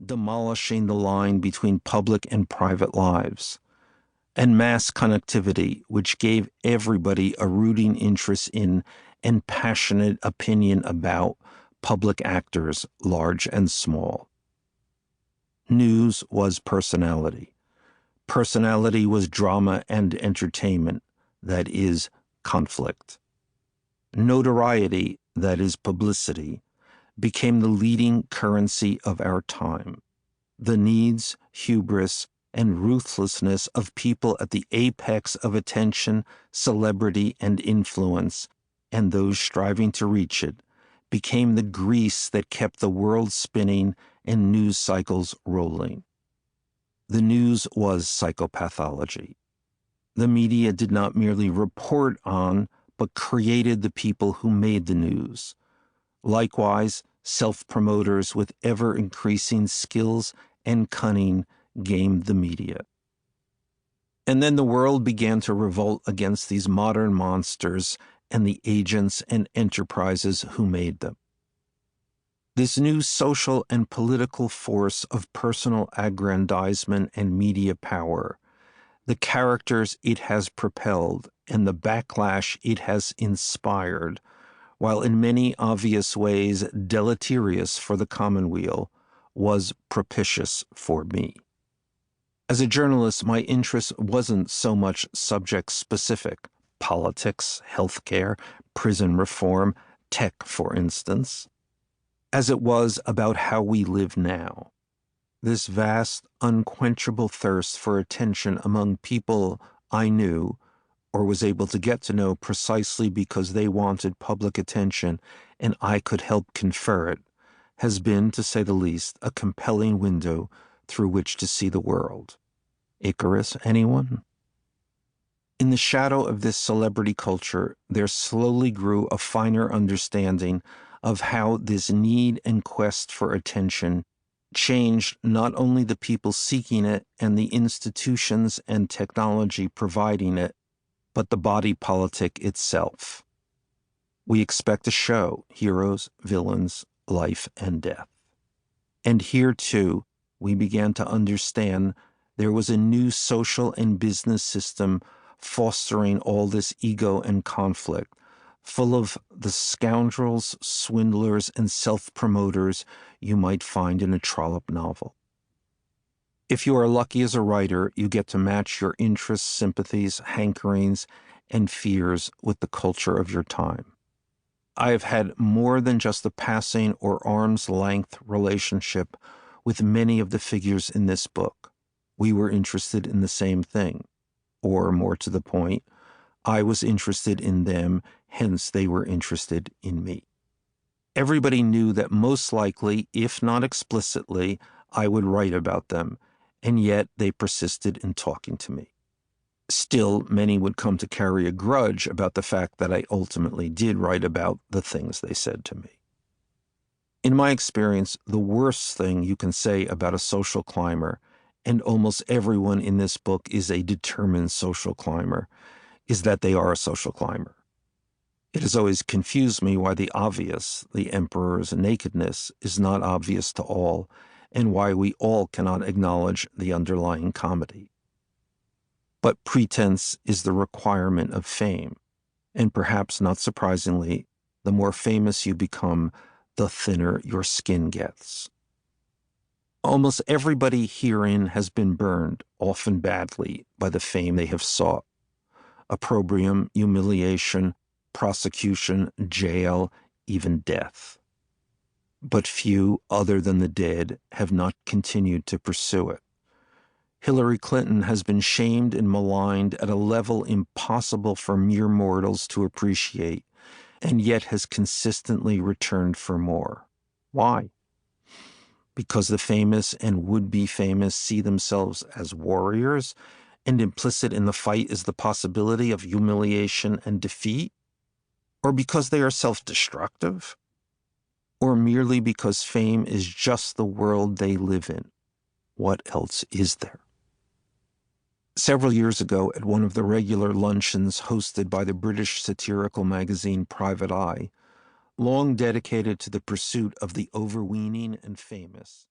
demolishing the line between public and private lives, and mass connectivity, which gave everybody a rooting interest in and passionate opinion about public actors, large and small. News was personality. Personality was drama and entertainment, that is, conflict. Notoriety, that is, publicity, became the leading currency of our time. The needs, hubris, and ruthlessness of people at the apex of attention, celebrity, and influence, and those striving to reach it, became the grease that kept the world spinning and news cycles rolling. The news was psychopathology. The media did not merely report on, but created the people who made the news. Likewise, self-promoters with ever-increasing skills and cunning gamed the media. And then the world began to revolt against these modern monsters and the agents and enterprises who made them. This new social and political force of personal aggrandizement and media power, the characters it has propelled and the backlash it has inspired, while in many obvious ways deleterious for the commonweal, was propitious for me. As a journalist, my interest wasn't so much subject-specific, politics, healthcare, prison reform, tech, for instance, as it was about how we live now. This vast, unquenchable thirst for attention among people I knew or was able to get to know precisely because they wanted public attention and I could help confer it, has been, to say the least, a compelling window through which to see the world. Icarus, anyone? In the shadow of this celebrity culture, there slowly grew a finer understanding of how this need and quest for attention changed not only the people seeking it and the institutions and technology providing it, but the body politic itself. We expect a show, heroes, villains, life and death. And here, too, we began to understand there was a new social and business system fostering all this ego and conflict, full of the scoundrels, swindlers, and self-promoters you might find in a Trollope novel. If you are lucky as a writer, you get to match your interests, sympathies, hankerings, and fears with the culture of your time. I have had more than just a passing or arm's-length relationship with many of the figures in this book. We were interested in the same thing, or more to the point, I was interested in them, hence they were interested in me. Everybody knew that most likely, if not explicitly, I would write about them, and yet they persisted in talking to me. Still, many would come to carry a grudge about the fact that I ultimately did write about the things they said to me. In my experience, the worst thing you can say about a social climber, and almost everyone in this book is a determined social climber, is that they are a social climber. It has always confused me why the obvious, the emperor's nakedness, is not obvious to all, and why we all cannot acknowledge the underlying comedy. But pretense is the requirement of fame, and perhaps not surprisingly, the more famous you become, the thinner your skin gets. Almost everybody herein has been burned, often badly, by the fame they have sought. Opprobrium, humiliation, prosecution, jail, even death. But few, other than the dead, have not continued to pursue it. Hillary Clinton has been shamed and maligned at a level impossible for mere mortals to appreciate, and yet has consistently returned for more. Why? Because the famous and would-be famous see themselves as warriors, and implicit in the fight is the possibility of humiliation and defeat? Or because they are self-destructive? Or merely because fame is just the world they live in? What else is there? Several years ago, at one of the regular luncheons hosted by the British satirical magazine Private Eye, long dedicated to the pursuit of the overweening and famous,